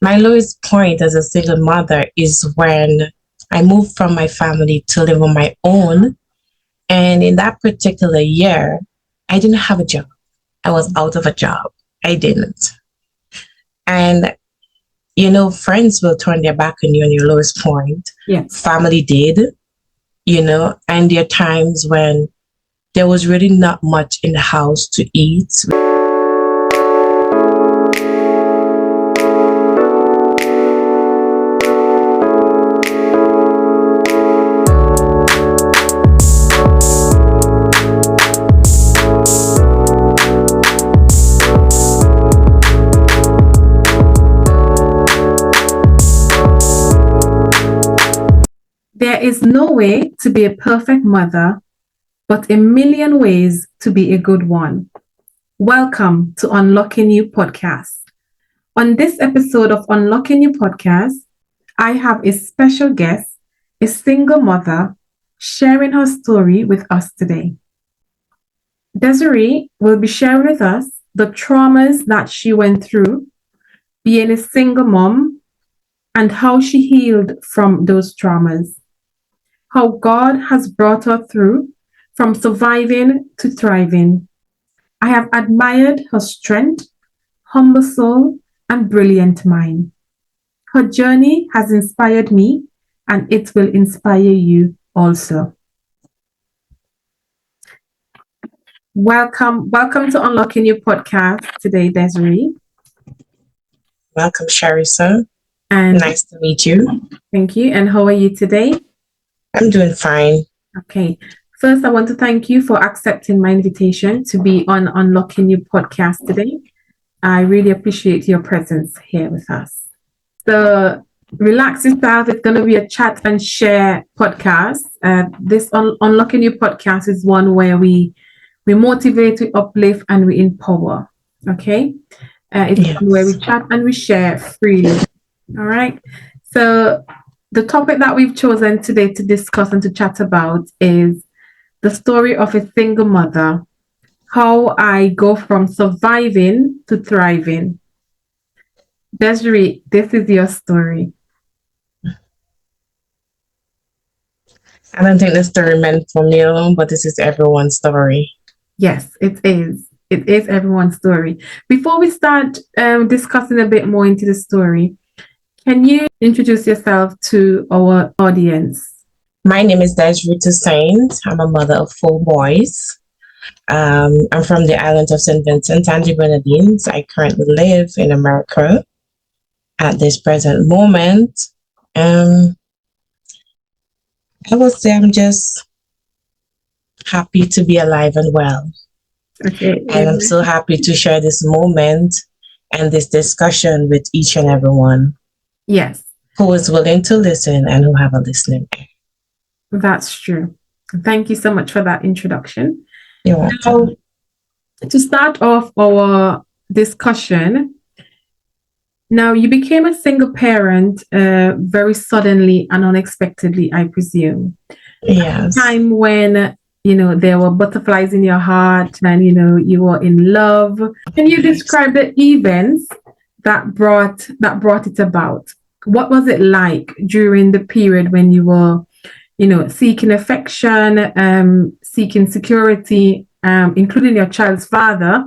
my lowest point as a single mother is when I moved from my family to live on my own. And in that particular year, I didn't have a job. I was out of a job. I didn't. And, friends will turn their back on you on your lowest point. Yes. Family did, and there are times when there was really not much in the house to eat. There is no way to be a perfect mother, but a million ways to be a good one. Welcome to Unlocking You Podcast. On this episode of Unlocking You Podcast, I have a special guest, a single mother, sharing her story with us today. Desiree will be sharing with us the traumas that she went through being a single mom and how she healed from those traumas. How God has brought her through from surviving to thriving. I have admired her strength, humble soul, and brilliant mind. Her journey has inspired me, and it will inspire you also. Welcome to Unlocking Your Podcast today, Desiree. Welcome, Sheri, sir. And nice to meet you. Thank you. And how are you today? I'm doing fine. Okay. First, I want to thank you for accepting my invitation to be on Unlocking You Podcast today. I really appreciate your presence here with us. So, relax yourself. It's going to be a chat and share podcast. This Unlocking You Podcast is one where we motivate, we uplift, and we empower. Okay? It's one where we chat and we share freely. All right? So, the topic that we've chosen today to discuss and to chat about is the story of a single mother, how I go from surviving to thriving. Desiree, this is your story. I don't think the story meant for me alone, but this is everyone's story. Yes, it is. It is everyone's story. Before we start discussing a bit more into the story, can you introduce yourself to our audience? My name is Desiree Toussaint. I'm a mother of 4 boys. I'm from the island of St. Vincent and the Grenadines. I currently live in America at this present moment. I would say I'm just happy to be alive and well. Okay. And I'm so happy to share this moment and this discussion with each and everyone. Yes. Who is willing to listen and who have a listening ear. That's true. Thank you so much for that introduction. You're welcome. Now, to start off our discussion, now you became a single parent very suddenly and unexpectedly, I presume. Yes. At a time when, there were butterflies in your heart and, you were in love. Can you describe the events that brought it about? What was it like during the period when you were, seeking affection, seeking security, including your child's father,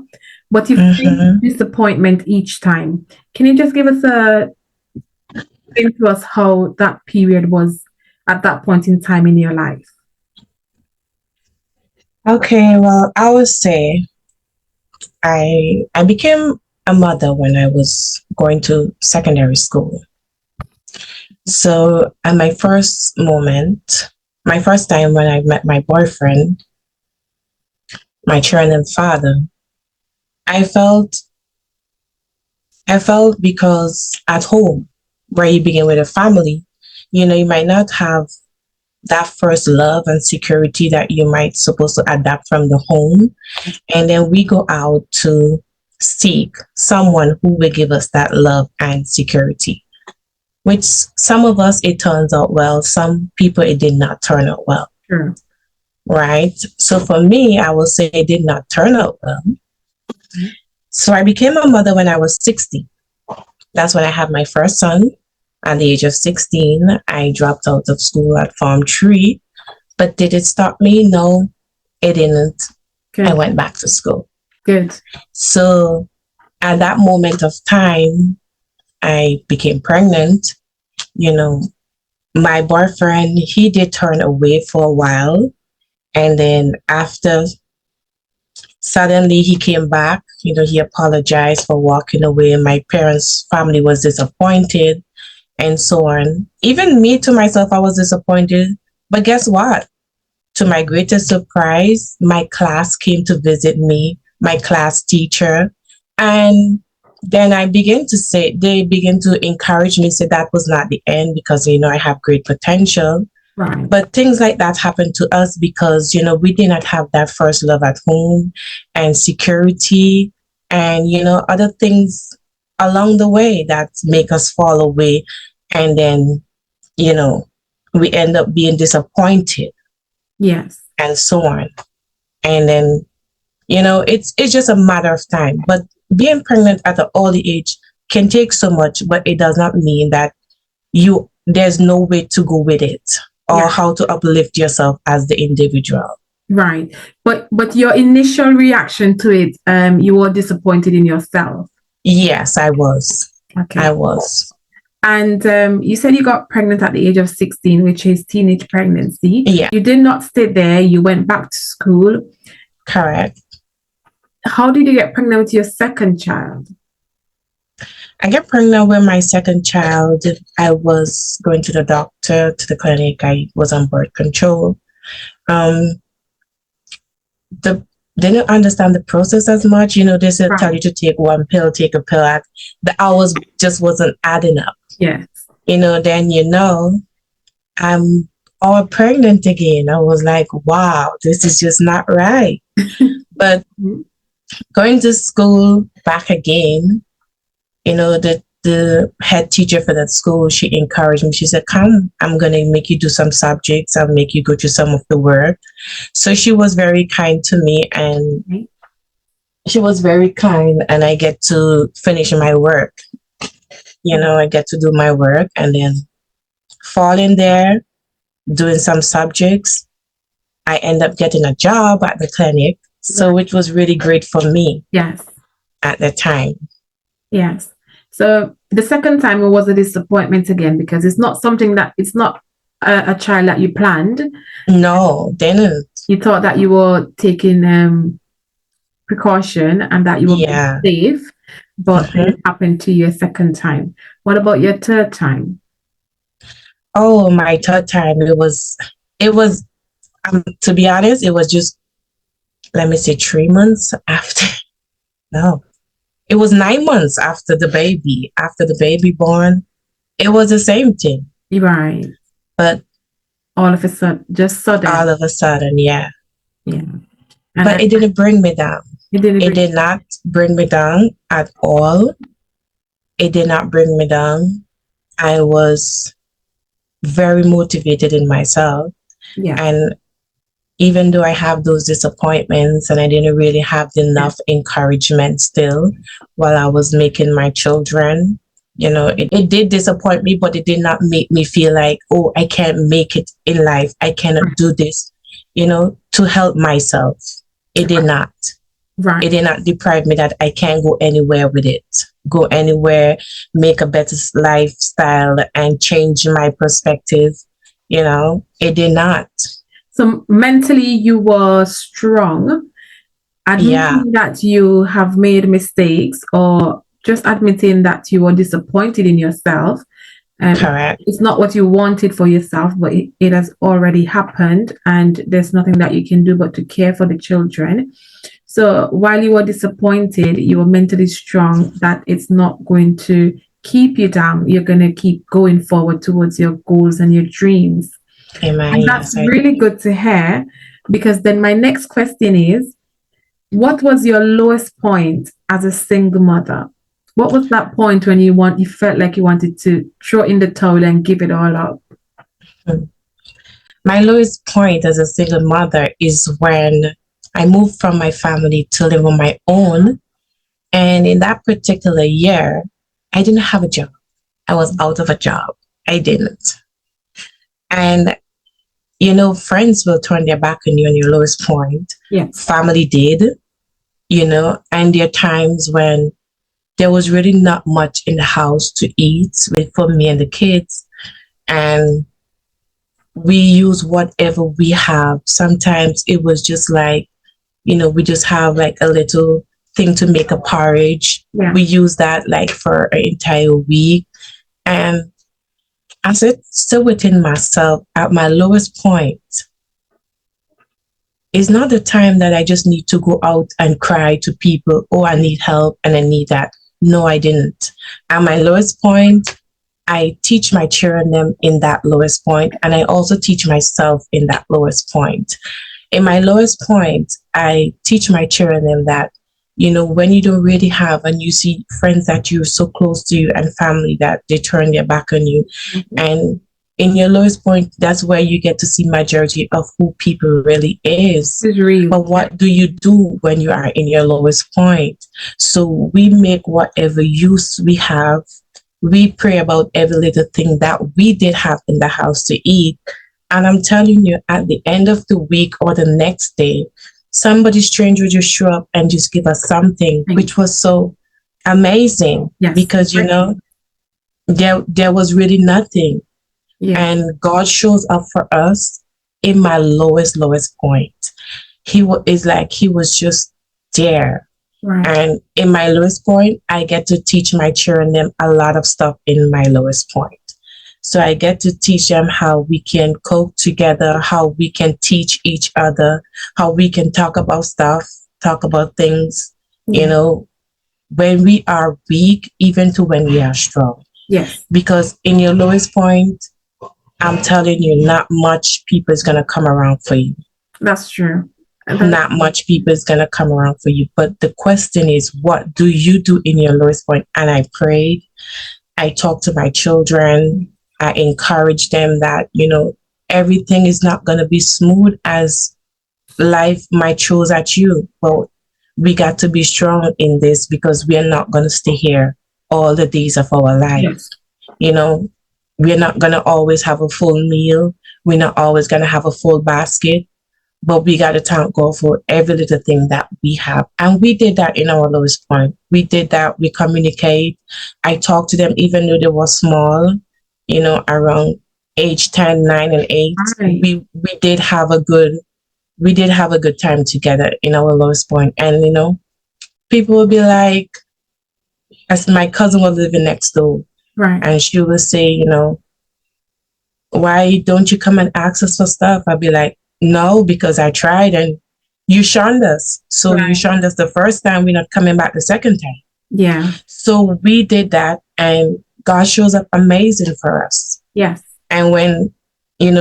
but you faced disappointment each time? Can you just give us explain to us how that period was at that point in time in your life? Okay, well, I would say I became a mother when I was going to secondary school. So at my first time when I met my boyfriend, my children father, I felt because at home, where you begin with a family, you might not have that first love and security that you might supposed to adapt from the home. And then we go out to seek someone who will give us that love and security, which some of us, it turns out well. Some people, it did not turn out well. Sure. Right? So for me, I will say it did not turn out well. So I became a mother when I was 60. That's when I had my first son. At the age of 16, I dropped out of school at Form 3. But did it stop me? No, it didn't. I Good. went back to school. Good. So at that moment of time, I became pregnant. You know, my boyfriend, he did turn away for a while. And then after, suddenly he came back. He apologized for walking away. My parents' family was disappointed and so on. Even me to myself, I was disappointed. But guess what? To my greatest surprise, my class came to visit me, my class teacher. And then they began to encourage me, say that was not the end because, I have great potential. Right. But things like that happened to us because, we did not have that first love at home and security and, other things along the way that make us fall away. And then, we end up being disappointed. Yes. And so on. And then, it's just a matter of time. But being pregnant at an early age can take so much, but it does not mean that there's no way to go with it or how to uplift yourself as the individual. Right. But your initial reaction to it, you were disappointed in yourself. Yes, I was. Okay. I was. And you said you got pregnant at the age of 16, which is teenage pregnancy. Yeah. You did not stay there. You went back to school. Correct. How did you get pregnant with your second child? I got pregnant with my second child. I was going to the doctor, to the clinic. I was on birth control. They didn't understand the process as much. They said, tell you to take one pill, take a pill. The hours just wasn't adding up. Yes. Then, I'm all pregnant again. I was like, wow, this is just not right. But going to school back again, the head teacher for that school, she encouraged me. She said, come, I'm going to make you do some subjects. I'll make you go through some of the work. So she was very kind to me and I get to finish my work. I get to do my work and then fall in there, doing some subjects. I end up getting a job at the clinic. So it was really great for me. Yes. At the time. Yes. So the second time it was a disappointment again because it's not a child that you planned. No, didn't. You thought that you were taking precaution and that you were safe, but it happened to you a second time. What about your third time? Oh, my third time, it was to be honest, it was just, let me say 3 months after. No. It was 9 months after the baby born. It was the same thing. Right. But all of a sudden, all of a sudden, yeah. Yeah. But it didn't bring me down. It did not bring me down at all. It did not bring me down. I was very motivated in myself. Yeah. And even though I have those disappointments and I didn't really have enough encouragement still while I was making my children, it did disappoint me, but it did not make me feel like, oh, I can't make it in life. I cannot do this, to help myself. It did not. Right. It did not deprive me that I can't go anywhere with it, go anywhere, make a better lifestyle and change my perspective. It did not. So mentally you were strong, admitting that you have made mistakes or just admitting that you were disappointed in yourself. Correct. It's not what you wanted for yourself, but it has already happened and there's nothing that you can do but to care for the children. So while you were disappointed, you were mentally strong that it's not going to keep you down. You're going to keep going forward towards your goals and your dreams. Amen. And that's really good to hear, because then my next question is, what was your lowest point as a single mother? What was that point when you felt like you wanted to throw in the towel and give it all up? My lowest point as a single mother is when I moved from my family to live on my own. And in that particular year, I didn't have a job. I was out of a job. I didn't. And, friends will turn their back on you on your lowest point. Yes. Family did, and there are times when there was really not much in the house to eat for me and the kids. And we use whatever we have. Sometimes it was just like, we just have like a little thing to make a porridge. Yeah. We use that like for an entire week. And I said, still within myself, at my lowest point, it's not the time that I just need to go out and cry to people, oh, I need help and I need that. No, I didn't. At my lowest point, I teach my children them in that lowest point, and I also teach myself in that lowest point. In my lowest point, I teach my children them that, when you don't really have and you see friends that you're so close to you and family that they turn their back on you. Mm-hmm. And in your lowest point, that's where you get to see majority of who people really is. But what do you do when you are in your lowest point? So we make whatever use we have. We pray about every little thing that we did have in the house to eat. And I'm telling you, at the end of the week or the next day, somebody strange would just show up and just give us something, which was so amazing. Yes. Because, there was really nothing. Yeah. And God shows up for us in my lowest point. He was just there. Right. And in my lowest point, I get to teach my children them a lot of stuff in my lowest point. So I get to teach them how we can cope together, how we can teach each other, how we can talk about stuff, talk about things, when we are weak, even to when we are strong. Yes. Because in your lowest point, I'm telling you, not much people is going to come around for you. That's true. Not much people is going to come around for you. But the question is, what do you do in your lowest point? And I prayed. I talked to my children. I encourage them that, everything is not going to be smooth as life might throw at you. But we got to be strong in this because we are not going to stay here all the days of our life. Yes. We're not going to always have a full meal. We're not always going to have a full basket. But we got to thank God for every little thing that we have. And we did that in our lowest point. We did that. We communicate. I talked to them even though they were small, around age 10, 9, and 8. Right. We did have a good time together in our lowest point. And, people would be like, as my cousin was living next door. Right. And she would say, why don't you come and ask us for stuff? I'd be like, no, because I tried and you shunned us. So right. You shunned us the first time, we're not coming back the second time. Yeah. So we did that and God shows up amazing for us. Yes. And when,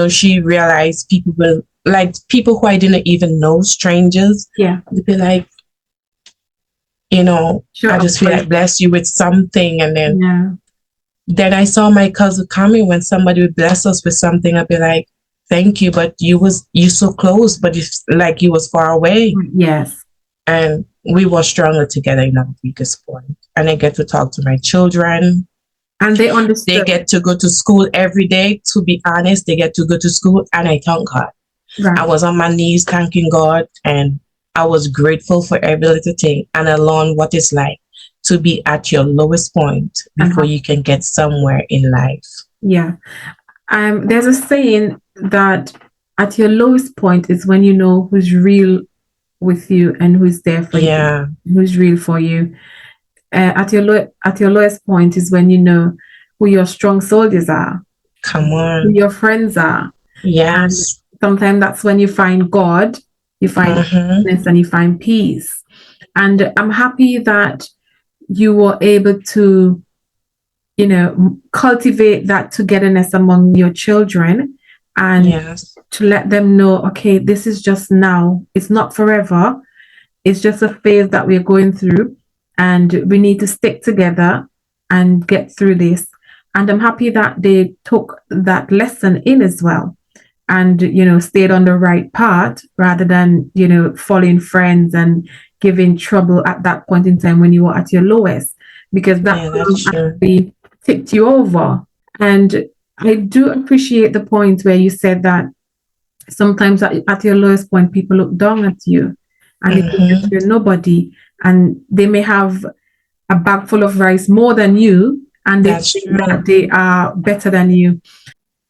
she realized people who I didn't even know, strangers. Yeah. They'd be like, sure, I just feel like bless you with something. And then I saw my cousin coming when somebody would bless us with something. I'd be like, thank you, but you so close, but it's like you was far away. Yes. And we were stronger together in our weakest point. And I get to talk to my children. And they understood. They get to go to school every day. To be honest, they get to go to school and I thank God. Right. I was on my knees thanking God and I was grateful for every little thing. And I learned what it's like to be at your lowest point before you can get somewhere in life. Yeah. There's a saying that at your lowest point is when you know who's real with you and who's there for you, who's real for you. At your lowest point is when you know who your strong soldiers are. Come on. Who your friends are. Yes. And sometimes that's when you find God, you find happiness, and you find peace. And I'm happy that you were able to, cultivate that togetherness among your children and to let them know, okay, this is just now. It's not forever. It's just a phase that we're going through and we need to stick together and get through this. And I'm happy that they took that lesson in as well and, stayed on the right path rather than, following friends and giving trouble at that point in time when you were at your lowest. because that Yeah, that's true. actually tipped you over. And I do appreciate the point where you said that sometimes at your lowest point, people look down at you and they think that Mm-hmm. you're nobody, and they may have a bag full of rice more than you, and they That's think that true. they are better than you.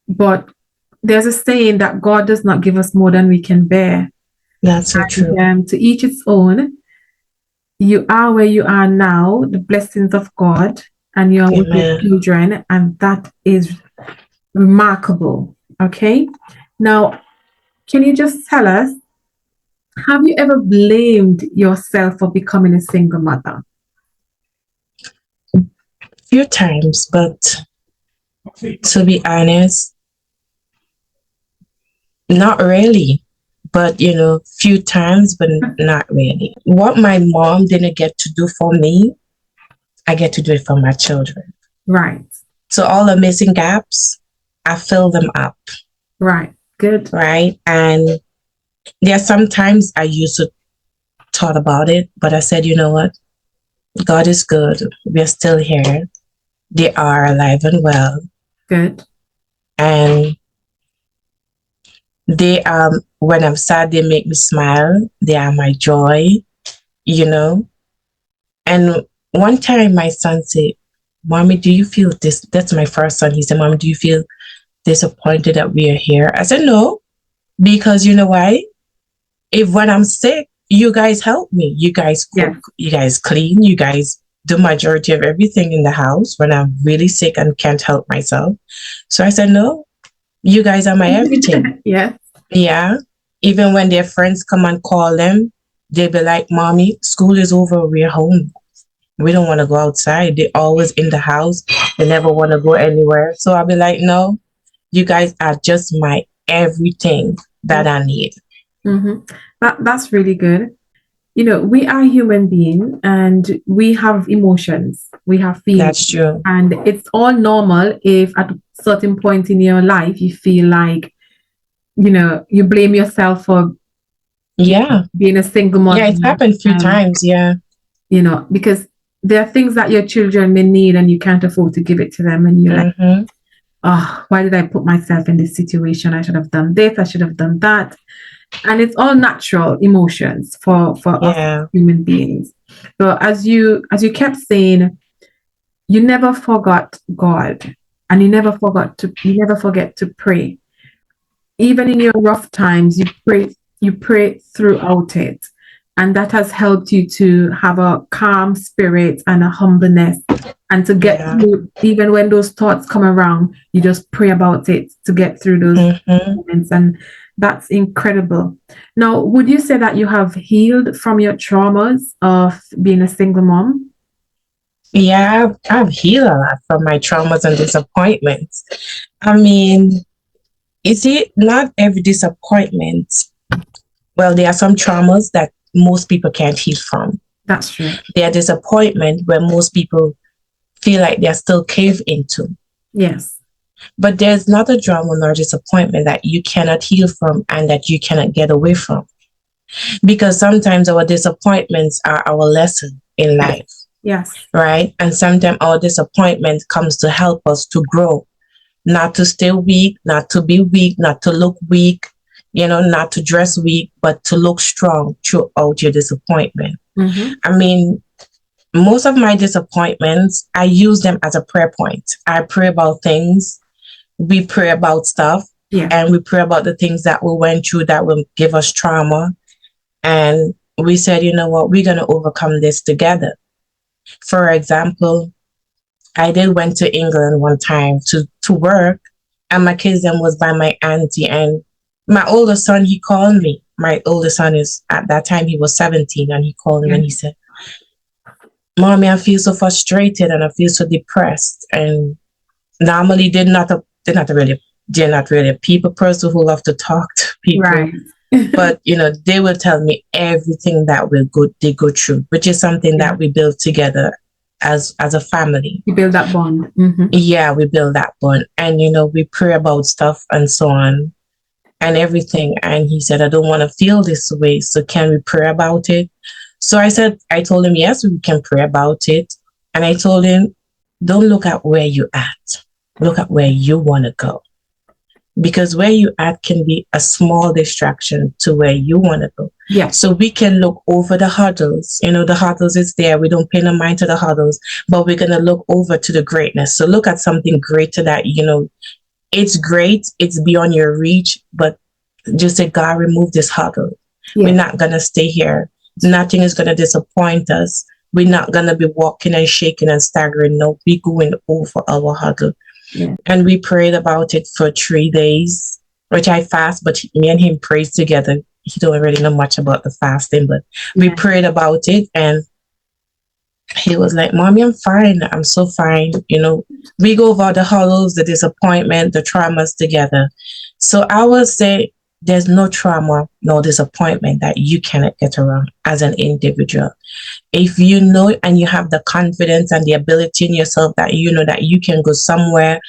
But there's a saying that God does not give us more than we can bear. That's so And true. to each its own. You are where you are now, the blessings of God, and you're with your Amen. children, and that is remarkable. Okay. Now, can you just tell us, have you ever blamed yourself for becoming a single mother? Few times, but to be honest, not really. But few times, but not really. What my mom didn't get to do for me, I get to do it for my children. Right. So all the missing gaps, I fill them up, Right. Good. right? And there are sometimes I used to thought about it, but I said, you know what? God is good. We're still here. They are alive and well. Good. And they when I'm sad, they make me smile. They are my joy, you know. And one time my son said, Mommy, do you feel this? That's my first son. He said, Mommy, do you feel disappointed that we are here? I said, no, because you know why? If when I'm sick, you guys help me. You guys cook, Yes. you guys clean, you guys do majority of everything in the house when I'm really sick and can't help myself. So I said, no, you guys are my everything. Yes. Yeah. Even when their friends come and call them, they be like, Mommy, school is over, we're home. We don't want to go outside. They're always in the house. They never want to go anywhere. So I'll be like, no, you guys are just my everything that I need. Mm-hmm. That's really good. You know, we are human beings and we have emotions, we have feelings, That's true. and it's all normal if at a certain point in your life you feel like, you blame yourself for Yeah. being a single mother. Yeah, it's happened a few times. Yeah. Because there are things that your children may need and you can't afford to give it to them, and you're like, Mm-hmm. oh, why did I put myself in this situation? I should have done this, I should have done that. And it's all natural emotions for us Yeah. human beings. So as you kept saying, you never forgot God, and you never forget to pray. Even in your rough times, you pray throughout it. And that has helped you to have a calm spirit and a humbleness, and to get Yeah. through, even when those thoughts come around, you just pray about it to get through those Mm-hmm. moments. And that's incredible. Now, would you say that you have healed from your traumas of being a single mom? Yeah, I've healed a lot from my traumas and disappointments. I mean, you see, not every disappointment, well, there are some traumas that most people can't heal from. That's true. There are disappointment where most people feel like they're still caved into. Yes. But there's not a drama nor disappointment that you cannot heal from and that you cannot get away from. Because sometimes our disappointments are our lesson in life, Yes. right? And sometimes our disappointment comes to help us to grow, not to stay weak, not to be weak, not to look weak, not to dress weak, but to look strong throughout your disappointment. Mm-hmm. I mean, most of my disappointments, I use them as a prayer point. I pray about things. We pray about stuff. Yeah. And we pray about the things that we went through that will give us trauma. And we said, you know what, we're going to overcome this together. For example, I did went to England one time to work, and my kids then was by my auntie, and my older son, he called me. My older son is, at that time, he was 17, and he called me and he said, Mommy, I feel so frustrated and I feel so depressed. And normally they're not really a people person who love to talk to people. Right. But they will tell me everything that they go through, which is something that we build together as a family. You build that bond. Mm-hmm. Yeah, we build that bond. And we pray about stuff and so on and everything. And he said, I don't want to feel this way, so can we pray about it? So I told him, yes, we can pray about it. And I told him, don't look at where you at. Look at where you want to go. Because where you at can be a small distraction to where you want to go. Yeah. So we can look over the hurdles. You know, the hurdles is there. We don't pay no mind to the hurdles, but we're going to look over to the greatness. So look at something greater that, you know, it's great. It's beyond your reach, but just say, God, remove this hurdle. Yeah. We're not going to stay here. Nothing is going to disappoint us. We're not going to be walking and shaking and staggering. No, we're going over our hurdle. Yeah. And we prayed about it for 3 days, which I fast, but me and him prayed together. He don't really know much about the fasting, but we prayed about it, and he was like, Mommy, I'm fine. I'm so fine. You know, we go over the hollows, the disappointment, the traumas together. So I will say there's no trauma, no disappointment that you cannot get around as an individual. If you know and you have the confidence and the ability in yourself that you know that you can go somewhere,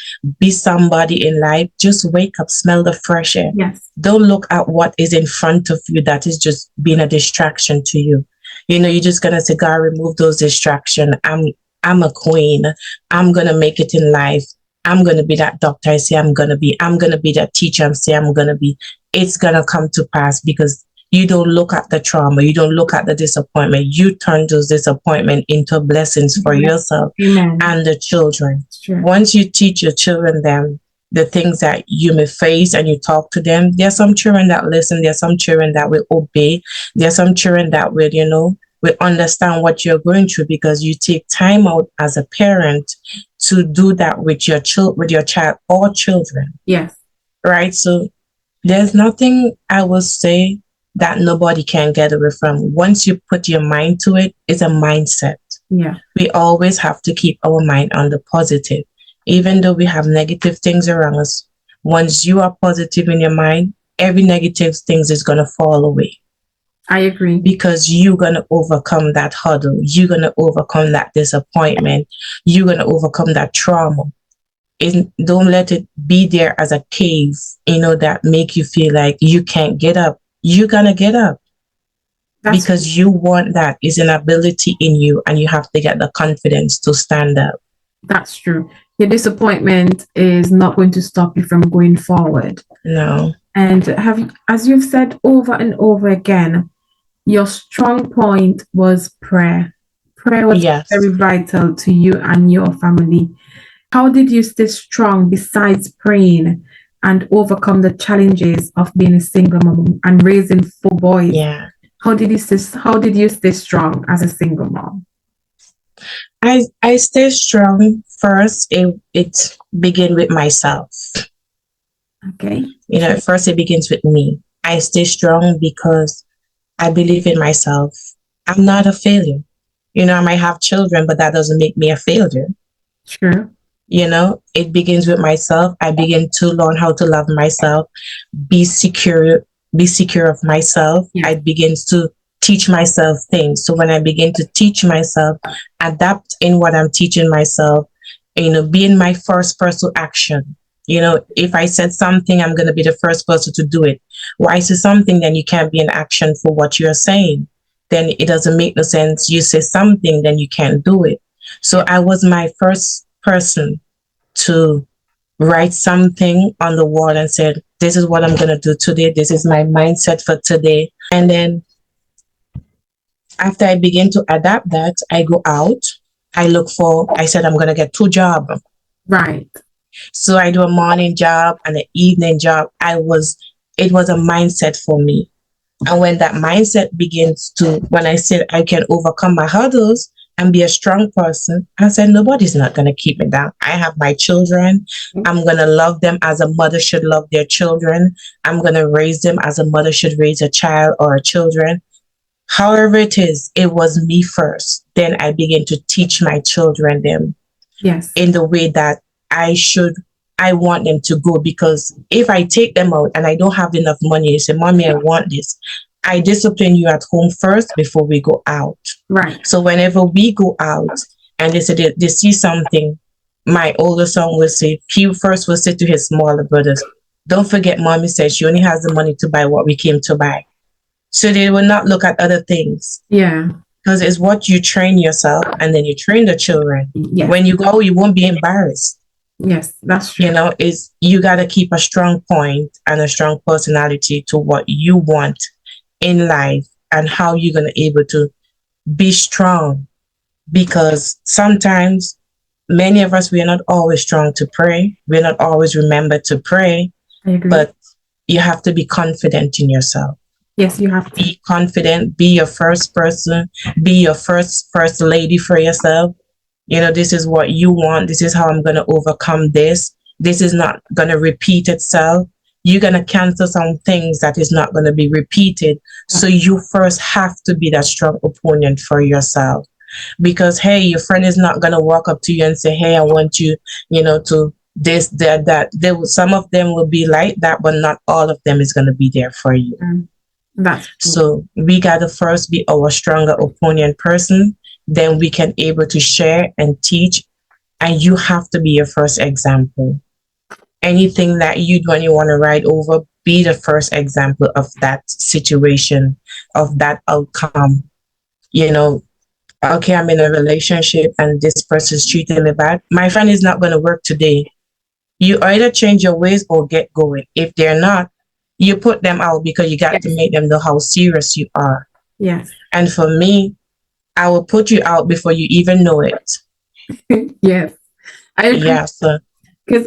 be somebody in life, just wake up, smell the fresh air. Yes. Don't look at what is in front of you that is just being a distraction to you. You know, you're just gonna say, God, remove those distractions. I'm a queen. I'm gonna make it in life. I'm gonna be that doctor I say I'm gonna be. I'm gonna be that teacher I say I'm gonna be. It's gonna come to pass because you don't look at the trauma. You don't look at the disappointment. You turn those disappointments into blessings for yourself and the children. Once you teach your children them the things that you may face and you talk to them, there are some children that listen. There are some children that will obey. There are some children that will, you know, will understand what you're going through because you take time out as a parent to do that with your child or children. Yes. Right. So there's nothing I will say that nobody can get away from. Once you put your mind to it, it's a mindset. Yeah. We always have to keep our mind on the positive. Even though we have negative things around us, once you are positive in your mind, every negative thing is going to fall away. I agree. Because you're going to overcome that hurdle. You're going to overcome that disappointment. You're going to overcome that trauma. Don't let it be there as a cave, you know, that make you feel like you can't get up. You're going to get up. Because you want that. Is an ability in you, and you have to get the confidence to stand up. That's true. Your disappointment is not going to stop you from going forward. No. And as you've said over and over again, your strong point was prayer. Prayer was very vital to you and your family. How did you stay strong besides praying and overcome the challenges of being a single mom and raising 4 boys? Yeah. How did you stay strong as a single mom? I stay strong. First, it begins with myself. Okay. You know, first it begins with me. I stay strong because I believe in myself. I'm not a failure. You know, I might have children, but that doesn't make me a failure. Sure. You know, it begins with myself. I begin to learn how to love myself, be secure of myself. I begin to teach myself things. So when I begin to teach myself, adapt in what I'm teaching myself, you know, being my first person action. You know, if I said something, I'm going to be the first person to do it. Or I say something, then you can't be in action for what you're saying. Then it doesn't make no sense. You say something, then you can't do it. So I was my first person to write something on the wall and said, this is what I'm going to do today. This is my mindset for today. And then after I begin to adapt that, I go out. I said, I'm going to get 2 jobs. Right. So I do a morning job and an evening job. It was a mindset for me. And when that mindset begins to, when I said I can overcome my hurdles and be a strong person, I said, nobody's not going to keep me down. I have my children. I'm going to love them as a mother should love their children. I'm going to raise them as a mother should raise a child or a children. However it is, it was me first. Then I began to teach my children them in the way that I want them to go. Because if I take them out and I don't have enough money, they say, Mommy, I want this. I discipline you at home first before we go out. Right. So whenever we go out and they say they see something, my older son will say, he first will say to his smaller brothers, don't forget, Mommy says she only has the money to buy what we came to buy. So they will not look at other things. Yeah. because it's what you train yourself and then you train the children. Yes. When you go, you won't be embarrassed. Yes, that's true. You know, is you got to keep a strong point and a strong personality to what you want in life and how you're going to be able to be strong, because sometimes many of us, we are not always strong to pray. We're not always remember to pray, I agree. but you have to be confident in yourself. Yes, you have to be confident, be your first person, be your first lady for yourself. You know, this is what you want. This is how I'm going to overcome this. This is not going to repeat itself. You're going to cancel some things that is not going to be repeated. So you first have to be that strong opponent for yourself. Because, hey, your friend is not going to walk up to you and say, hey, I want you, you know, to this, that. Some of them will be like that, but not all of them is going to be there for you. That's so we got to first be our stronger opponent person. Then we can able to share and teach. And you have to be your first example. Anything that you do and you want to ride over, be the first example of that situation, of that outcome. You know, okay, I'm in a relationship and this person is treating me bad. My friend is not going to work today. You either change your ways or get going. If they're not, you put them out, because you got to make them know how serious you are. Yes. And for me, I will put you out before you even know it. Yes. I agree. Yeah. So, because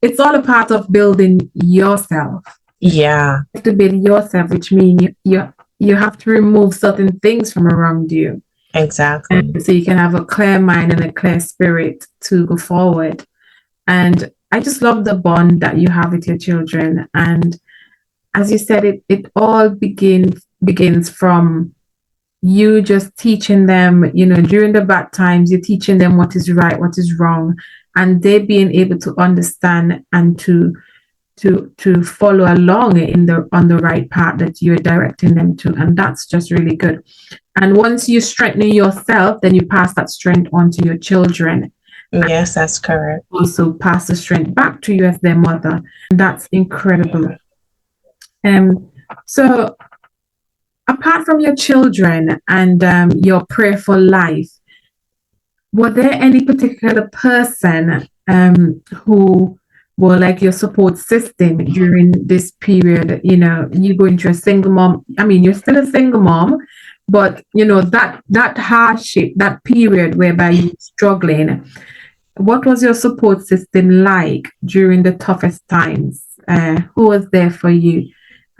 it's all a part of building yourself. Yeah. You have to build yourself, which means you have to remove certain things from around you. Exactly. And so you can have a clear mind and a clear spirit to go forward. And I just love the bond that you have with your children. And as you said, it all begins from you just teaching them, you know, during the bad times, you're teaching them what is right, what is wrong, and they being able to understand and to follow along on the right path that you're directing them to. And that's just really good. And once you strengthen yourself, then you pass that strength on to your children. Yes, that's correct. Also pass the strength back to you as their mother. That's incredible. So apart from your children and your prayerful life, were there any particular person who were like your support system during this period? You know, you going through a single mom. I mean, you're still a single mom, but you know that hardship, that period whereby you're struggling. What was your support system like during the toughest times? Who was there for you?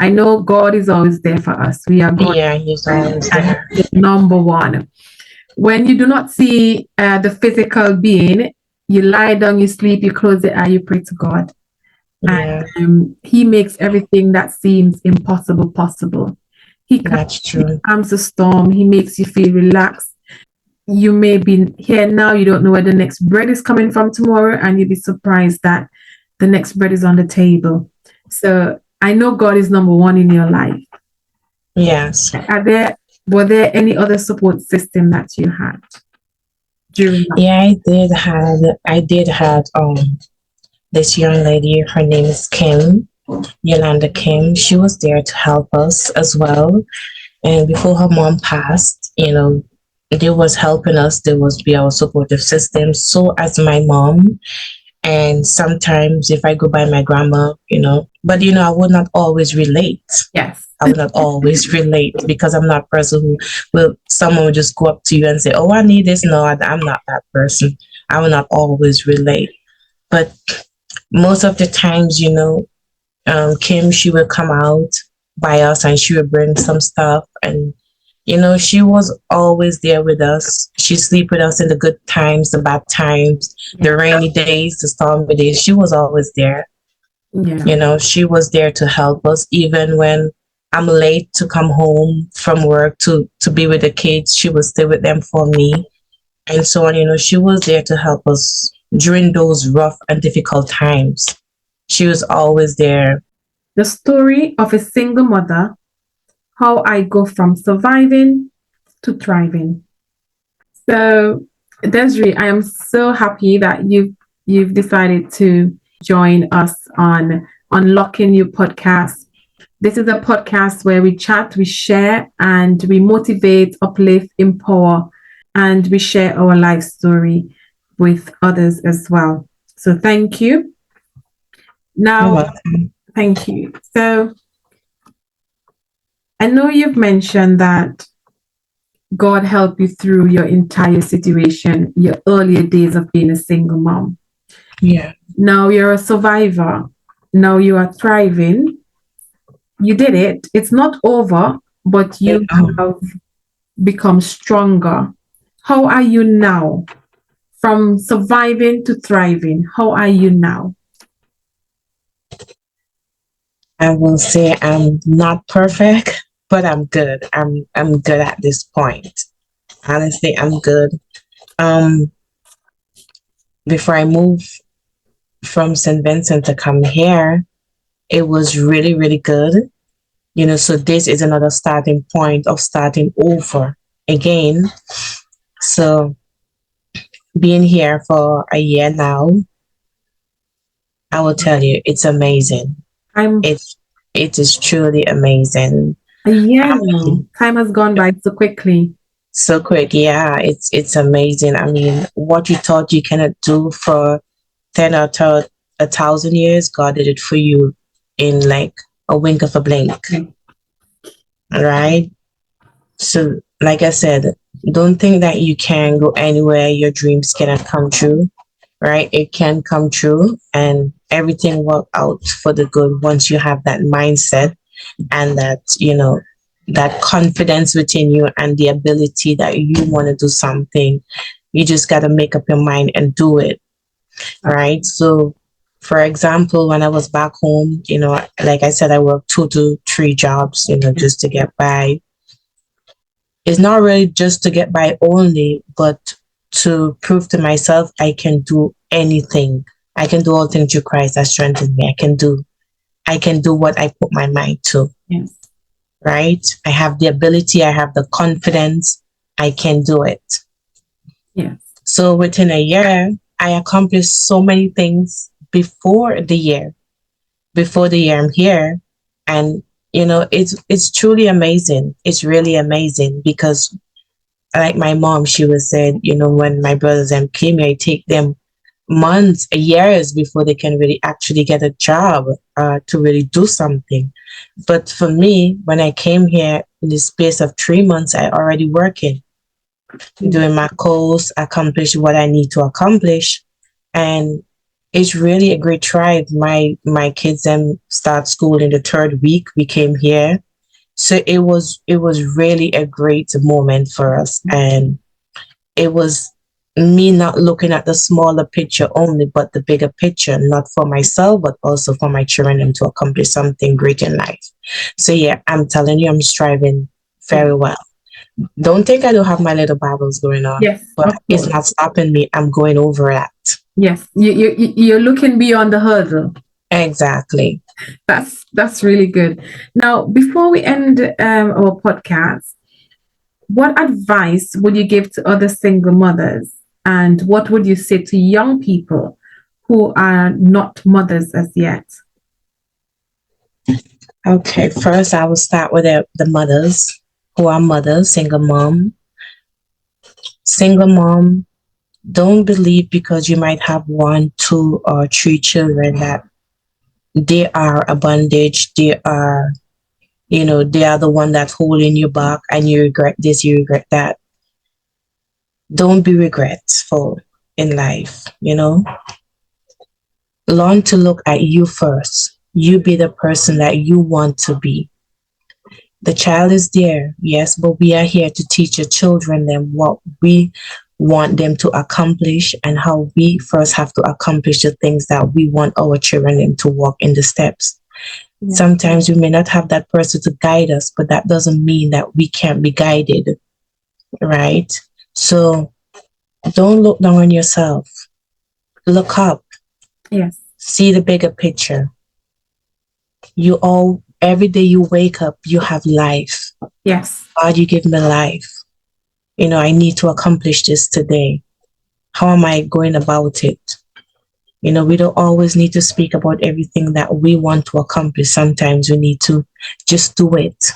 I know God is always there for us. We are God. Yeah, He's always there. Number one. When you do not see the physical being, you lie down, you sleep, you close the eye, you pray to God. Yeah. And He makes everything that seems impossible possible. That's true. He calms the storm. He makes you feel relaxed. You may be here now, you don't know where the next bread is coming from tomorrow, and you'll be surprised that the next bread is on the table. So I know God is number one in your life. Yes. Were there any other support system that you had during that? Yeah, I did have this young lady. Her name is Kim, Yolanda Kim. She was there to help us as well. And before her mom passed, you know, they was helping us. There was be our supportive system. So as my mom, and sometimes if I go by my grandma, you know, but you know, I would not always relate. Yes. I would not always relate, because I'm not a person who someone will just go up to you and say, oh, I need this. No, I'm not that person. I will not always relate. But most of the times, you know, Kim, she will come out by us and she will bring some stuff. And, you know, she was always there with us. She sleep with us in the good times, the bad times, the rainy days, the stormy days. She was always there. Yeah. You know, she was there to help us. Even when I'm late to come home from work to be with the kids, she would stay with them for me. And so on, you know, she was there to help us during those rough and difficult times. She was always there. The story of a single mother, how I go from surviving to thriving. So, Desiree, I am so happy that you've decided to join us on Unlocking Your podcast. This is a podcast where we chat, we share, and we motivate, uplift, empower, and we share our life story with others as well. So thank you. You're Now, welcome. thank you. So I know you've mentioned that God helped you through your entire situation, your earlier days of being a single mom. Yeah. Now you're a survivor. Now you are thriving. You did it. It's not over, but you have become stronger. How are you now? From surviving to thriving, how are you now? I will say I'm not perfect, but I'm good. I'm good at this point. Honestly, I'm good. Um, Before I moved from St. Vincent to come here, it was really, really good. So this is another starting point of starting over again. So being here for a year now, I will tell you, it's amazing. I'm It is truly amazing. a year I now. mean, Time has gone by so quickly. so quick, yeah, it's amazing. I mean, what you thought you cannot do for 10 or 1,000 years, God did it for you in like a wink of a blink, right? So, like I said, don't think that you can go anywhere, your dreams cannot come true, right? It can come true and everything work out for the good once you have that mindset and that confidence within you and the ability that you want to do something. You just got to make up your mind and do it, right? So, for example, when I was back home, like I said, I worked 2 to 3 jobs, just to get by. It's not really just to get by only, but to prove to myself I can do anything. I can do all things through Christ that strengthens me. I can do what I put my mind to. Yes. Right? I have the ability, I have the confidence, I can do it. Yes. So within a year, I accomplished so many things before the year. Before the year I'm here. And it's truly amazing. It's really amazing because like my mom, she was said, when my brothers and came here, it take them months, years before they can really actually get a job to really do something. But for me, when I came here in the space of 3 months, I already working, doing my course, accomplish what I need to accomplish. And it's really a great tribe. My kids start school in the 3rd week we came here. So it was really a great moment for us. And it was me not looking at the smaller picture only, but the bigger picture, not for myself, but also for my children and to accomplish something great in life. So yeah, I'm telling you, I'm striving very well. Don't think I don't have my little battles going on, Yes, but of it's course. not stopping me. I'm going over that. Yes, you're looking beyond the hurdle. Exactly. That's really good. Now, before we end our podcast, what advice would you give to other single mothers, and what would you say to young people who are not mothers as yet? Okay, first I will start with the mothers who are mothers, single mom. Single mom, don't believe because you might have 1, 2, or 3 children that they are a bondage. They are the one that's holding you back and you regret this, you regret that. Don't be regretful in life. Learn to look at you first. You be the person that you want to be. The child is there, yes, but we are here to teach the children them what we want them to accomplish and how we first have to accomplish the things that we want our children them to walk in the steps. Yeah. Sometimes we may not have that person to guide us, but that doesn't mean that we can't be guided, right? So don't look down on yourself. Look up. Yes. See the bigger picture. Every day you wake up, you have life. Yes. God, you give me life. I need to accomplish this today. How am I going about it? We don't always need to speak about everything that we want to accomplish. Sometimes we need to just do it.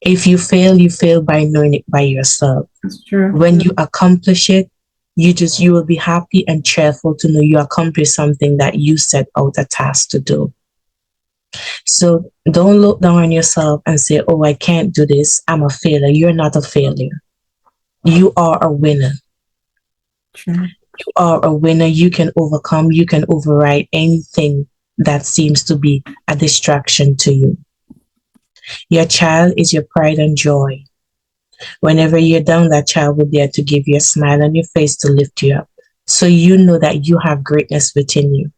If you fail by knowing it by yourself. That's true. When you accomplish it, you will be happy and cheerful to know you accomplished something that you set out a task to do. So don't look down on yourself and say, oh, I can't do this. I'm a failure. You're not a failure. You are a winner. True. You are a winner. You can overcome, you can override anything that seems to be a distraction to you. Your child is your pride and joy. Whenever you're down, that child will be there to give you a smile on your face to lift you up. So you know that you have greatness within you.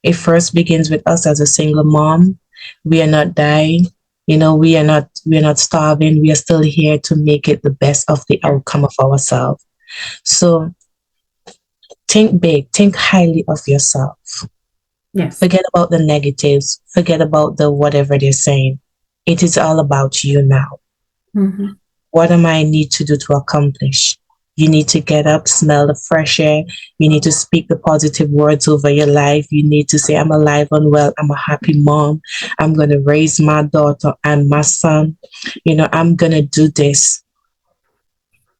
It first begins with us as a single mom. We are not dying. We are not starving. We are still here to make it the best of the outcome of ourselves. So think big, think highly of yourself. Yes. Forget about the negatives. Forget about the whatever they're saying. It is all about you now. Mm-hmm. What am I need to do to accomplish? You need to get up, smell the fresh air. You need to speak the positive words over your life. You need to say, I'm alive and well. I'm a happy mom. I'm going to raise my daughter and my son. I'm going to do this.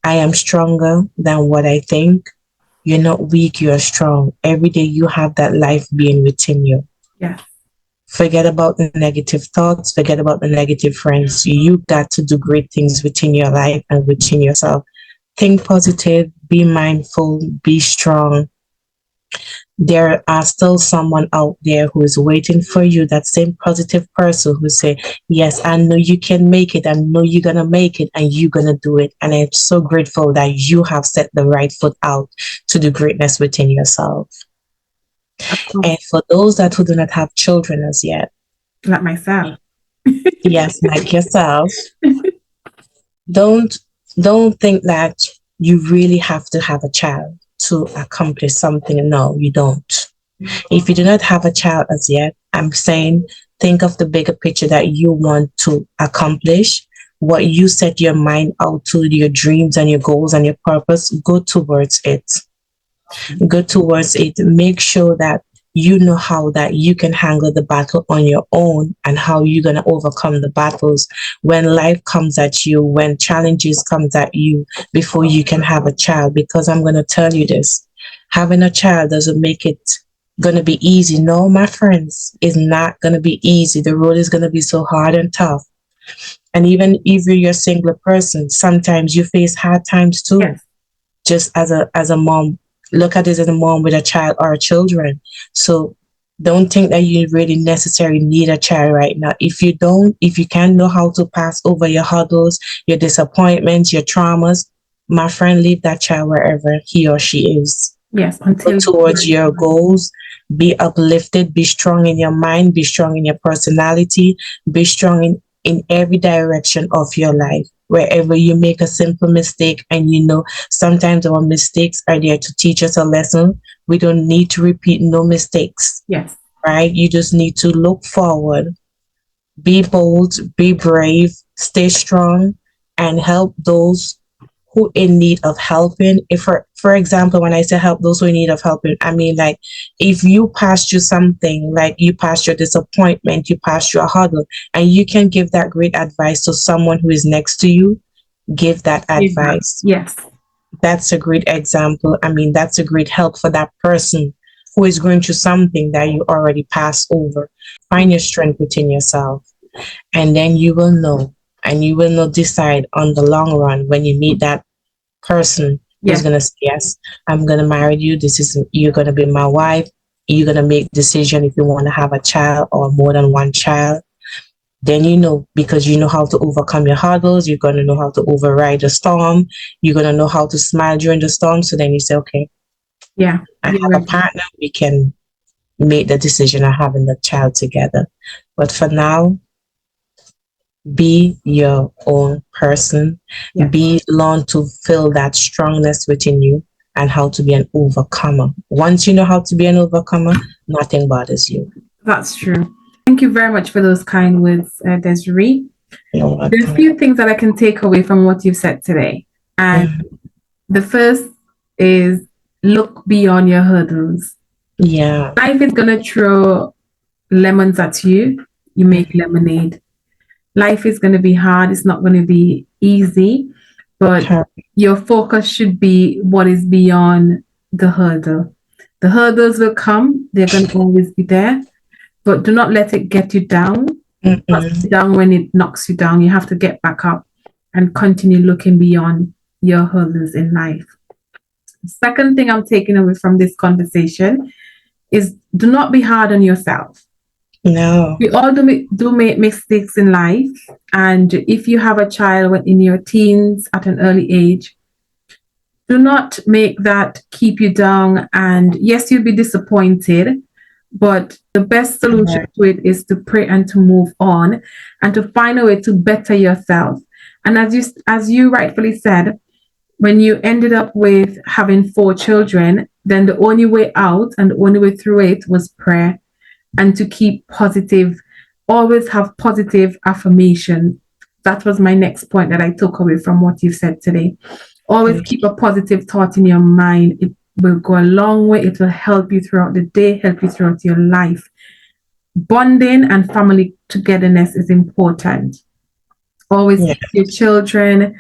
I am stronger than what I think. You're not weak, you're strong. Every day you have that life being within you. Yes. Forget about the negative thoughts, forget about the negative friends. You got to do great things within your life and within yourself. Think positive, be mindful, be strong. There are still someone out there who is waiting for you, that same positive person who say, yes, I know you can make it. I know you're going to make it and you're going to do it. And I'm so grateful that you have set the right foot out to do greatness within yourself. And for those that who do not have children as yet. Like myself. Yes, like yourself. Don't think that you really have to have a child to accomplish something. No, you don't. If you do not have a child as yet, I'm saying think of the bigger picture that you want to accomplish, what you set your mind out to, your dreams and your goals and your purpose. Go towards it. Go towards it. Make sure that you know how that you can handle the battle on your own and how you're going to overcome the battles when life comes at you, when challenges comes at you before you can have a child. Because I'm going to tell you this, having a child doesn't make it going to be easy. No, my friends, it's not going to be easy. The road is going to be so hard and tough. And even if you're a single person, sometimes you face hard times too. Yes. Just as a mom, look at it as a mom with a child or children. So don't think that you really necessarily need a child right now. If you can't know how to pass over your hurdles, your disappointments, your traumas, my friend, leave that child wherever he or she is. Yes. Go towards your goals. Be uplifted. Be strong in your mind. Be strong in your personality. Be strong in every direction of your life. Wherever you make a simple mistake, and sometimes our mistakes are there to teach us a lesson. We don't need to repeat no mistakes. Yes. Right? You just need to look forward, be bold, be brave, stay strong, and help those who in need of helping. If for example, when I say help those who in need of helping, I mean like if you passed through something, like you passed your disappointment, you passed your hurdle, and you can give that great advice to someone who is next to you, give that advice. Yes. That's a great example. I mean, that's a great help for that person who is going through something that you already passed over. Find your strength within yourself, and then you will know. And you will not decide on the long run when you meet that person who's going to say, yes, I'm going to marry you. You're going to be my wife. You're going to make decision if you want to have a child or more than one child. Then because you know how to overcome your hurdles. You're going to know how to override the storm. You're going to know how to smile during the storm. So then you say, okay, I have a partner. We can make the decision of having the child together. But for now, be your own person. Learn to feel that strongness within you and how to be an overcomer. Once you know how to be an overcomer, nothing bothers you. That's true. Thank you very much for those kind words, Desiree. There's a few things that I can take away from what you've said today. And the first is look beyond your hurdles. Yeah. Life is going to throw lemons at you. You make lemonade. Life is going to be hard. It's not going to be easy, but your focus should be what is beyond the hurdle. The hurdles will come. They're going to always be there, but do not let it get you down. Down when it knocks you down. You have to get back up and continue looking beyond your hurdles in life. Second thing I'm taking away from this conversation is do not be hard on yourself. No. We all do make mistakes in life. And if you have a child in your teens at an early age, do not make that keep you down. And yes, you'll be disappointed, but the best solution to it is to pray and to move on and to find a way to better yourself. And as you rightfully said, when you ended up with having 4 children, then the only way out and the only way through it was prayer and to keep positive, always have positive affirmation. That was my next point that I took away from what you said today. Always keep a positive thought in your mind. It will go a long way. It will help you throughout the day, help you throughout your life. Bonding and family togetherness is important. Always keep your children,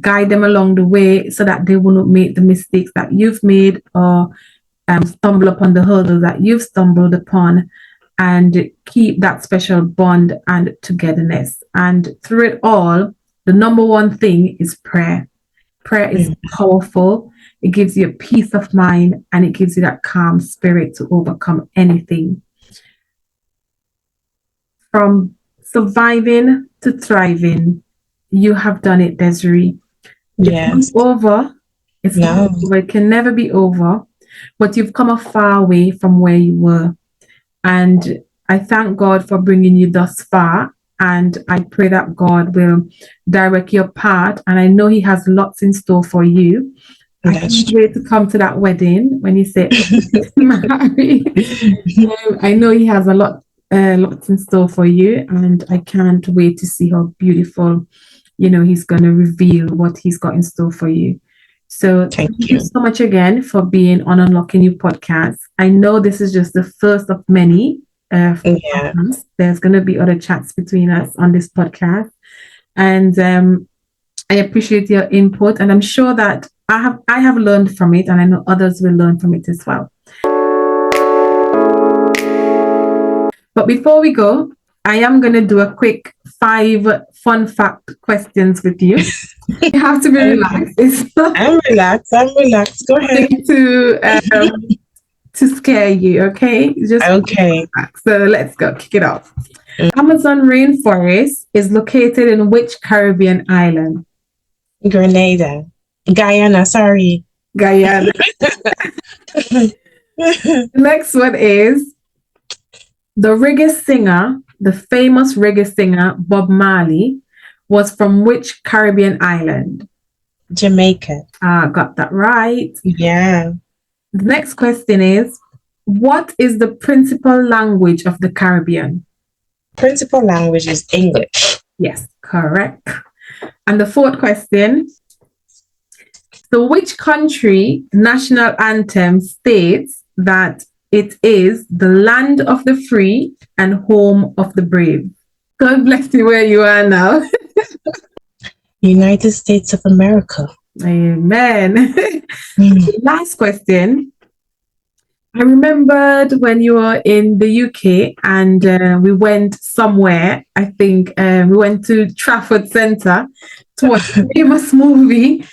guide them along the way so that they will not make the mistakes that you've made or stumble upon the hurdles that you've stumbled upon, and keep that special bond and togetherness. And through it all, the number one thing is prayer. Prayer is powerful. It gives you a peace of mind and it gives you that calm spirit to overcome anything. From surviving to thriving, you have done it, Desiree. Yes. It's not over. It's not over. It can never be over. But you've come a far way from where you were. And I thank God for bringing you thus far. And I pray that God will direct your path. And I know He has lots in store for you. I can't wait to come to that wedding when you say married. I know He has lots in store for you. And I can't wait to see how beautiful, He's going to reveal what He's got in store for you. So thank you so much again for being on Unlocking You podcast. I know this is just the first of many. Podcasts. There's going to be other chats between us on this podcast. And I appreciate your input. And I'm sure that I have learned from it. And I know others will learn from it as well. But before we go, I am going to do a quick 5 fun fact questions with you. You have to be relaxed. I'm relaxed. Go ahead. To scare you, okay? Just okay. So let's go. Kick it off. Amazon rainforest is located in which Caribbean island? Grenada. Guyana, sorry. Guyana. The next one is the reggae singer, the famous reggae singer Bob Marley, was from which Caribbean island? Jamaica. Got that right. Yeah. The next question is, what is the principal language of the Caribbean? Principal language is English. Yes, correct. And the 4th question, so which country national anthem states that it is the land of the free and home of the brave? God bless you where you are now. United States of America. Amen. Last question. I remembered when you were in the UK and we went somewhere. I think we went to Trafford Centre to watch a famous movie.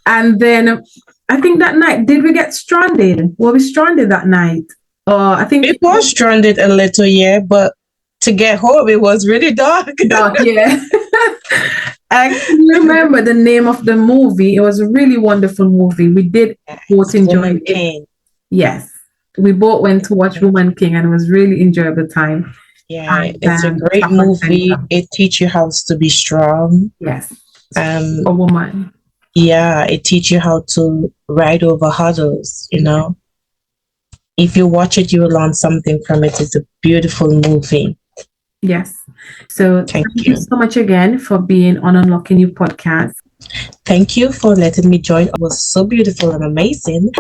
And then I think that night, did we get stranded? Were we stranded that night? I think it was stranded a little, yeah, but to get home, it was really dark. Yeah. I can remember the name of the movie. It was a really wonderful movie. We did both enjoy it. Yes. We both went to watch Woman King and it was really enjoyable time. Yeah, it's a great movie. It teaches you how to be strong. Yes. A woman. Yeah, it teaches you how to ride over hurdles, If you watch it, you will learn something from it. It's a beautiful movie. Yes. So thank you so much again for being on Unlocking You podcast. Thank you for letting me join. It was so beautiful and amazing.